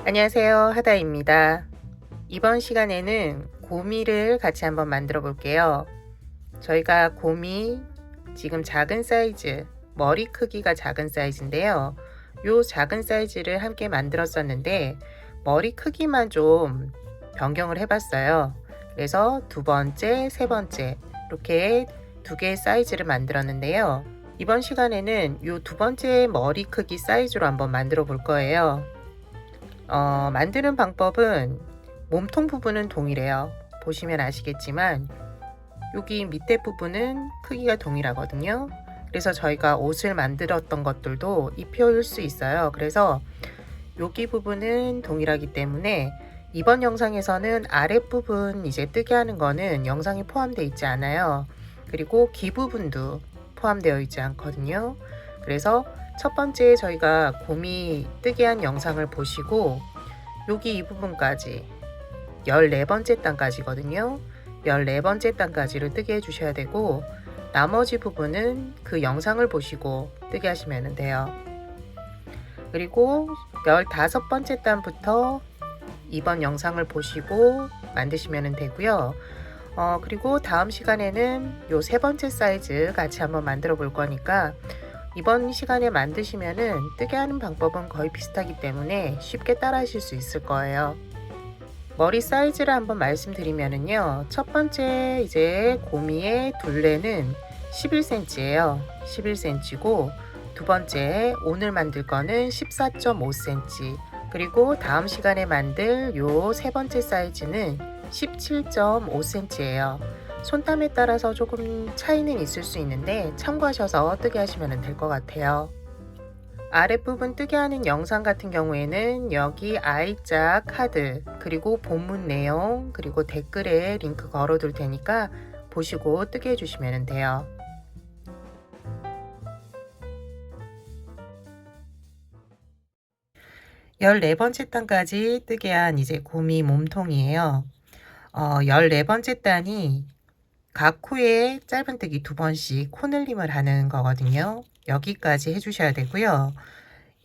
안녕하세요, 하다입니다. 이번 시간에는 고미를 같이 한번 만들어 볼게요. 저희가 고미 지금 작은 사이즈, 머리 크기가 작은 사이즈인데요. 요 작은 사이즈를 함께 만들었었는데 머리 크기만 좀 변경을 해봤어요. 그래서 두 번째, 세 번째 이렇게 두 개의 사이즈를 만들었는데요. 이번 시간에는 요 두 번째 머리 크기 사이즈로 한번 만들어 볼 거예요. 만드는 방법은 몸통 부분은 동일해요. 보시면 아시겠지만 여기 밑에 부분은 크기가 동일하거든요. 그래서 저희가 옷을 만들었던 것들도 입혀올 수 있어요. 그래서 여기 부분은 동일하기 때문에 이번 영상에서는 아랫부분 이제 뜨게 하는 거는 영상에 포함되어 있지 않아요. 그리고 귀 부분도 포함되어 있지 않거든요. 그래서 첫 번째 저희가 곰이 뜨게 한 영상을 보시고 여기 이 부분까지 14번째 단까지거든요. 14번째 단까지를 뜨게 해주셔야 되고 나머지 부분은 그 영상을 보시고 뜨게 하시면 돼요. 그리고 15번째 단부터 이번 영상을 보시고 만드시면 되고요. 그리고 다음 시간에는 요 세 번째 사이즈 같이 한번 만들어 볼 거니까 이번 시간에 만드시면은 뜨게 하는 방법은 거의 비슷하기 때문에 쉽게 따라 하실 수 있을 거예요. 머리 사이즈를 한번 말씀드리면은요. 첫 번째 이제 고미의 둘레는 11cm예요. 11cm고 두 번째 오늘 만들 거는 14.5cm. 그리고 다음 시간에 만들 요 세 번째 사이즈는 17.5cm예요. 손땀에 따라서 조금 차이는 있을 수 있는데 참고하셔서 뜨게 하시면 될 것 같아요. 아랫부분 뜨게 하는 영상 같은 경우에는 여기 I자 카드 그리고 본문 내용 그리고 댓글에 링크 걸어 둘 테니까 보시고 뜨게 해주시면 돼요. 열네 번째 단까지 뜨게 한 이제 고미 몸통이에요. 14번째 단이 각 코에 짧은뜨기 두 번씩 코늘림을 하는 거거든요. 여기까지 해주셔야 되고요.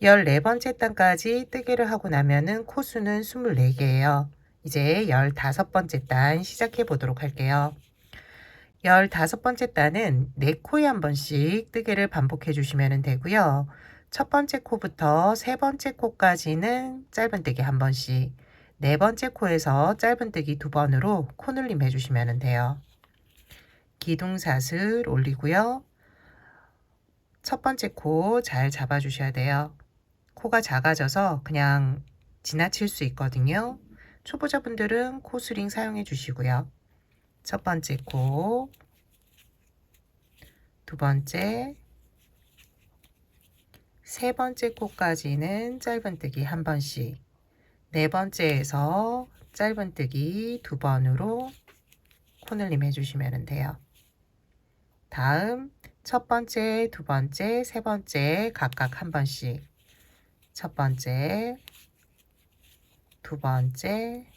14번째 단까지 뜨개를 하고 나면은 코수는 24개예요. 이제 15번째 단 시작해 보도록 할게요. 15번째 단은 4코에 한 번씩 뜨개를 반복해 주시면 되고요. 첫 번째 코부터 세 번째 코까지는 짧은뜨기 한 번씩, 네 번째 코에서 짧은뜨기 두 번으로 코늘림 해주시면 돼요. 기둥사슬 올리고요. 첫 번째 코 잘 잡아 주셔야 돼요. 코가 작아져서 그냥 지나칠 수 있거든요. 초보자분들은 코스링 사용해 주시고요. 첫 번째 코, 두 번째, 세 번째 코까지는 짧은뜨기 한 번씩, 네 번째에서 짧은뜨기 두 번으로 코늘림 해주시면 돼요. 다음 첫 번째, 두 번째, 세 번째 각각 한 번씩, 첫 번째, 두 번째,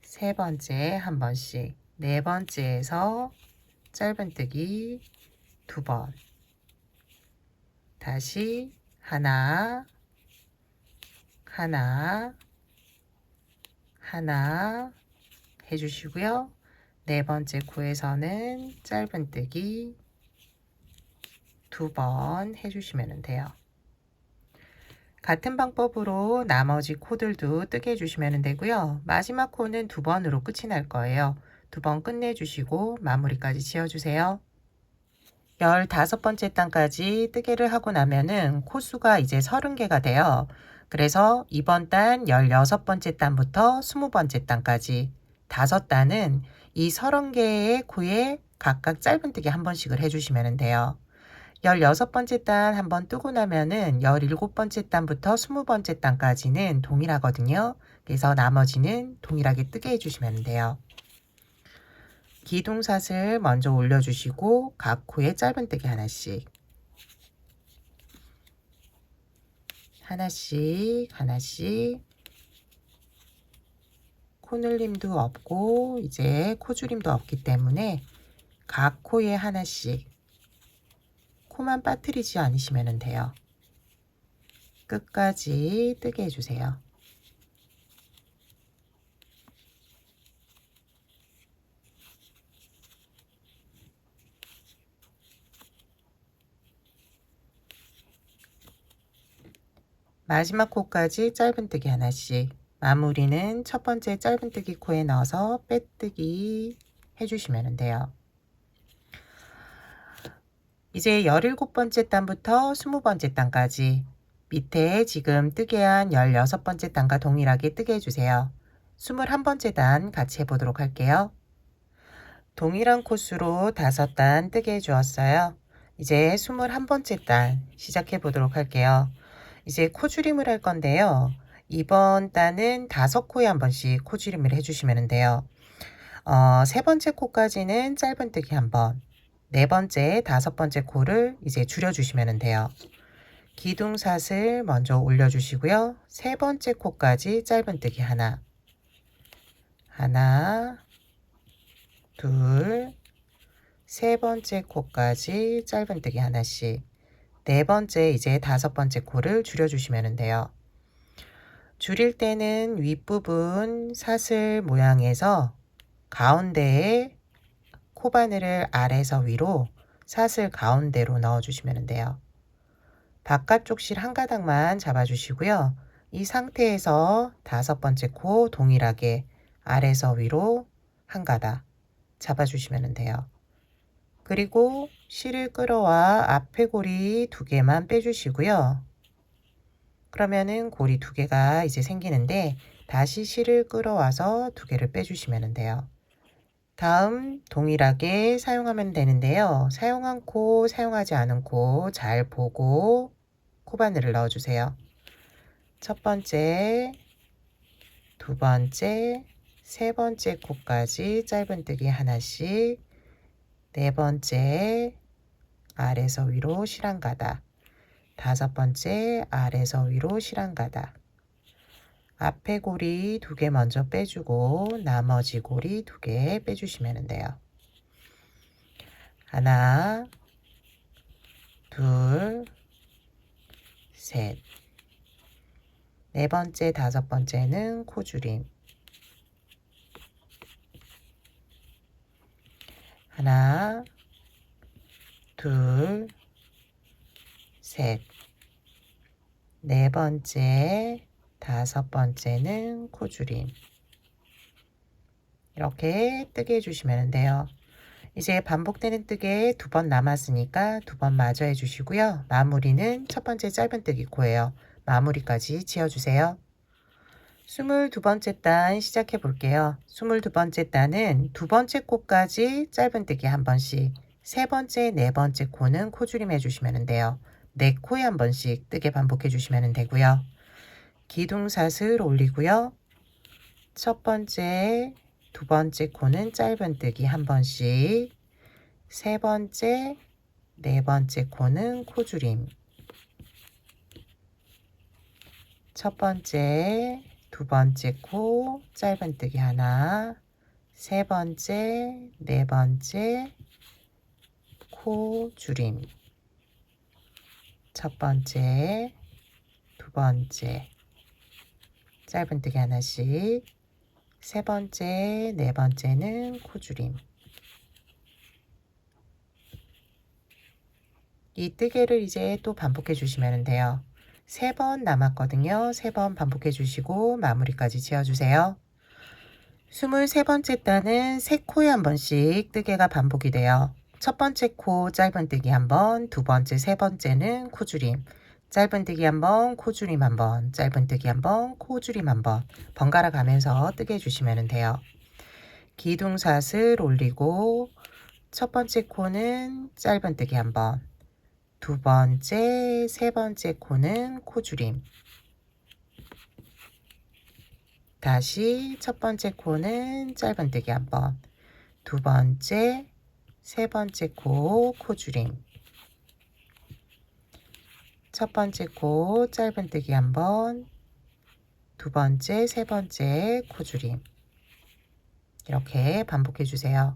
세 번째 한 번씩, 네 번째에서 짧은뜨기 두 번, 다시 하나, 하나, 하나 해주시고요. 네 번째 코에서는 짧은뜨기 두 번 해주시면 돼요. 같은 방법으로 나머지 코들도 뜨게 해주시면 되고요. 마지막 코는 두 번으로 끝이 날 거예요. 두 번 끝내주시고 마무리까지 지어주세요. 15번째 단까지 뜨개를 하고 나면은 코수가 이제 30개가 돼요. 그래서 이번 단 16번째 단부터 20번째 단까지 5단은 이 30개의 코에 각각 짧은뜨기 한 번씩을 해주시면 돼요. 16번째 단 한번 뜨고 나면은 17번째 단부터 20번째 단까지는 동일하거든요. 그래서 나머지는 동일하게 뜨게 해주시면 돼요. 기둥사슬 먼저 올려주시고 각 코에 짧은뜨기 하나씩, 하나씩 코늘림도 없고 이제 코줄임도 없기 때문에 각 코에 하나씩, 코만 빠뜨리지 않으시면 돼요. 끝까지 뜨게 해주세요. 마지막 코까지 짧은뜨기 하나씩. 마무리는 첫 번째 짧은뜨기 코에 넣어서 빼뜨기 해주시면 돼요. 이제 17번째 단부터 20번째 단까지 밑에 지금 뜨게 한 16번째 단과 동일하게 뜨게 해주세요. 21번째 단 같이 해보도록 할게요. 동일한 코수로 5단 뜨게 해주었어요. 이제 21번째 단 시작해 보도록 할게요. 이제 코줄임을 할 건데요. 이번 단은 5코에 한 번씩 코줄임을 해주시면 돼요. 세 번째 코까지는 짧은뜨기 한 번, 네 번째, 5번째 코를 이제 줄여주시면 돼요. 기둥삿을 먼저 올려주시고요. 세 번째 코까지 짧은뜨기 하나, 둘, 세 번째 코까지 짧은뜨기 하나씩, 네 번째 이제 5번째 코를 줄여주시면 돼요. 줄일 때는 윗부분 사슬 모양에서 가운데에 코바늘을 아래에서 위로 사슬 가운데로 넣어주시면 돼요. 바깥쪽 실 한 가닥만 잡아주시고요. 이 상태에서 5번째 코 동일하게 아래에서 위로 한 가닥 잡아주시면 돼요. 그리고 실을 끌어와 앞에 고리 2개만 빼주시고요. 그러면은 고리 2개가 이제 생기는데 다시 실을 끌어와서 2개를 빼주시면 돼요. 다음 동일하게 사용하면 되는데요. 사용한 코, 사용하지 않은 코 잘 보고 코바늘을 넣어주세요. 첫 번째, 두 번째, 세 번째 코까지 짧은뜨기 하나씩, 네 번째 아래에서 위로 실 한 가닥, 5번째 아래에서 위로 실 한 가닥, 앞에 고리 2개 먼저 빼주고 나머지 고리 2개 빼주시면 돼요. 하나, 둘, 셋. 네 번째, 5번째는 코줄임. 하나, 둘, 셋. 네 번째, 5번째는 코줄임. 이렇게 뜨게 해주시면 돼요. 이제 반복되는 뜨개 2번 남았으니까 2번 마저 해주시고요. 마무리는 첫 번째 짧은뜨기 코예요. 마무리까지 지어주세요. 22번째 단 시작해 볼게요. 22번째 단은 두 번째 코까지 짧은뜨기 한 번씩, 세 번째, 네 번째 코는 코줄임 해주시면 돼요. 네 코에 한 번씩 뜨개 반복해 주시면 되고요. 기둥삿을 올리고요. 첫 번째, 두 번째 코는 짧은뜨기 한 번씩, 세 번째, 네 번째 코는 코줄임. 첫 번째, 두 번째 코 짧은뜨기 하나, 세 번째, 네 번째 코 줄임. 첫 번째, 두 번째 짧은뜨기 하나씩, 세 번째, 네 번째는 코줄임. 이 뜨개를 이제 또 반복해 주시면 돼요. 3번 남았거든요. 3번 반복해 주시고 마무리까지 지어주세요. 23번째 단은 3코에 한 번씩 뜨개가 반복이 돼요. 첫 번째 코 짧은뜨기 한 번, 두 번째, 세 번째는 코줄임. 짧은뜨기 한 번, 코줄임 한 번, 짧은뜨기 한 번, 코줄임 한 번 번갈아 가면서 뜨개 해주시면 돼요. 기둥삿을 올리고 첫 번째 코는 짧은뜨기 한 번, 두 번째, 세 번째 코는 코줄임. 다시 첫 번째 코는 짧은뜨기 한 번, 두 번째, 세 번째 코 코줄임. 첫 번째 코 짧은뜨기 한 번, 두 번째, 세 번째 코줄임. 이렇게 반복해 주세요.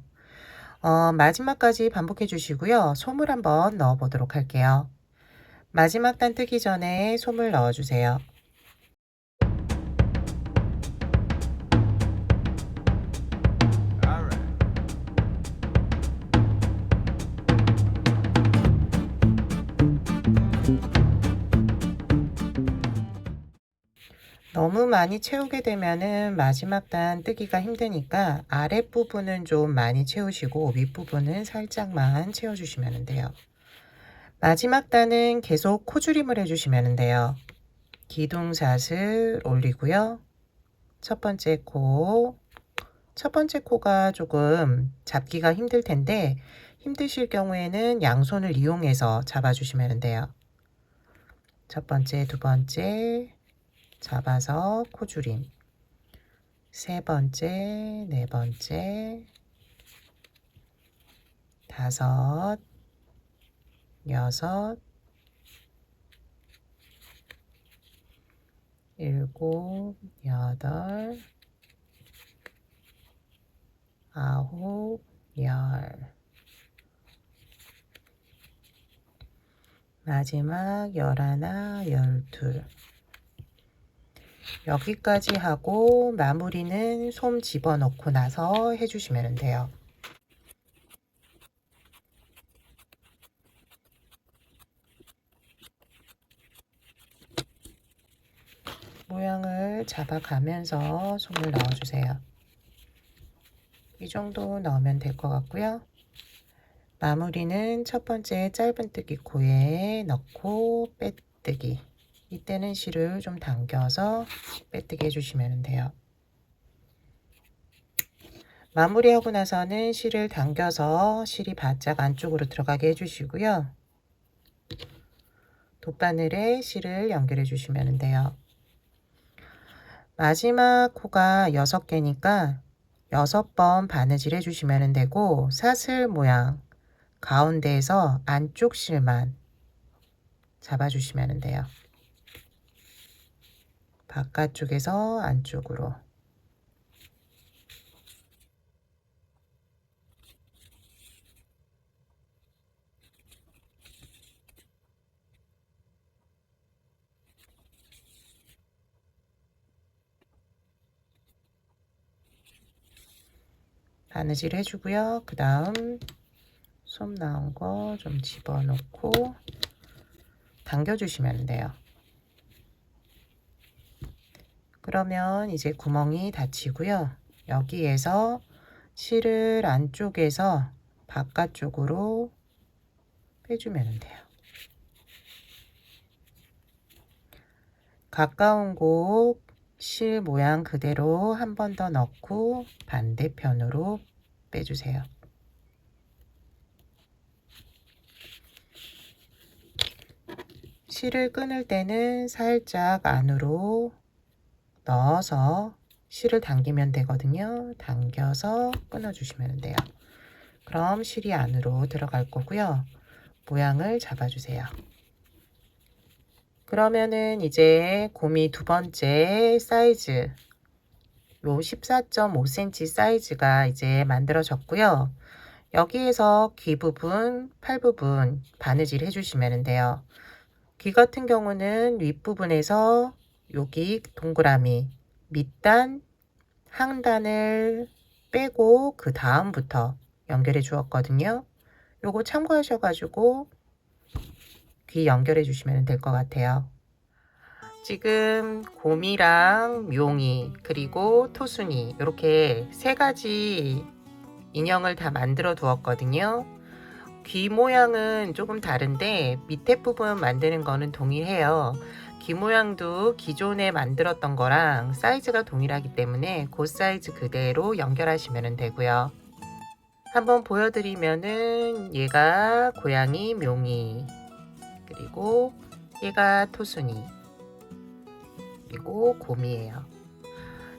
마지막까지 반복해 주시고요. 솜을 한번 넣어 보도록 할게요. 마지막 단 뜨기 전에 솜을 넣어 주세요. 너무 많이 채우게 되면은 마지막 단 뜨기가 힘드니까 아랫부분은 좀 많이 채우시고 윗부분은 살짝만 채워주시면 돼요. 마지막 단은 계속 코줄임을 해주시면 돼요. 기둥샷을 올리고요. 첫 번째 코가 조금 잡기가 힘들 텐데 힘드실 경우에는 양손을 이용해서 잡아주시면 돼요. 첫 번째, 두 번째 잡아서 코줄임, 세 번째, 네 번째, 다섯, 여섯, 일곱, 여덟, 아홉, 열. 마지막 11, 12. 여기까지 하고 마무리는 솜 집어넣고 나서 해주시면 돼요. 모양을 잡아가면서 솜을 넣어주세요. 이 정도 넣으면 될 것 같고요. 마무리는 첫 번째 짧은뜨기 코에 넣고 빼뜨기. 이때는 실을 좀 당겨서 빼뜨기 해주시면 돼요. 마무리하고 나서는 실을 당겨서 실이 바짝 안쪽으로 들어가게 해주시고요. 돗바늘에 실을 연결해 주시면 돼요. 마지막 코가 6개니까 6번 바느질 해주시면 되고 사슬 모양 가운데에서 안쪽 실만 잡아주시면 돼요. 바깥쪽에서 안쪽으로. 바느질 해주고요. 그 다음 솜 나온 거 좀 집어넣고 당겨주시면 돼요. 그러면 이제 구멍이 닫히고요. 여기에서 실을 안쪽에서 바깥쪽으로 빼주면 돼요. 가까운 곳 실 모양 그대로 한 번 더 넣고 반대편으로 빼주세요. 실을 끊을 때는 살짝 안으로 넣어서 실을 당기면 되거든요. 당겨서 끊어주시면 돼요. 그럼 실이 안으로 들어갈 거고요. 모양을 잡아주세요. 그러면은 이제 곰이 두 번째 사이즈 요 14.5cm 사이즈가 이제 만들어졌고요. 여기에서 귀 부분, 팔 부분 바느질 해주시면 돼요. 귀 같은 경우는 윗부분에서 여기 동그라미 밑단 하단을 빼고 그 다음부터 연결해 주었거든요. 요거 참고하셔가지고 귀 연결해 주시면 될 것 같아요. 지금 곰이랑 묘이 그리고 토순이 이렇게 세 가지 인형을 다 만들어 두었거든요. 귀 모양은 조금 다른데 밑에 부분 만드는 거는 동일해요. 귀 모양도 기존에 만들었던 거랑 사이즈가 동일하기 때문에 그 사이즈 그대로 연결하시면 되고요. 한번 보여드리면은 얘가 고양이 묘이, 그리고 얘가 토순이, 그리고 곰이에요.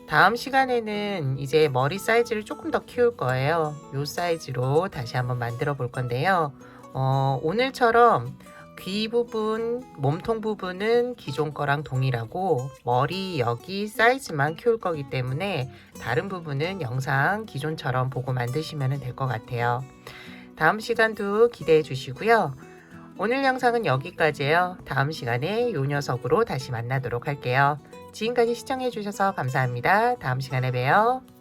다음 시간에는 이제 머리 사이즈를 조금 더 키울 거예요. 요 사이즈로 다시 한번 만들어 볼 건데요. 오늘처럼 귀 부분, 몸통 부분은 기존 거랑 동일하고 머리 여기 사이즈만 키울 거기 때문에 다른 부분은 영상 기존처럼 보고 만드시면 될 것 같아요. 다음 시간도 기대해 주시고요. 오늘 영상은 여기까지예요. 다음 시간에 요 녀석으로 다시 만나도록 할게요. 지금까지 시청해 주셔서 감사합니다. 다음 시간에 봬요.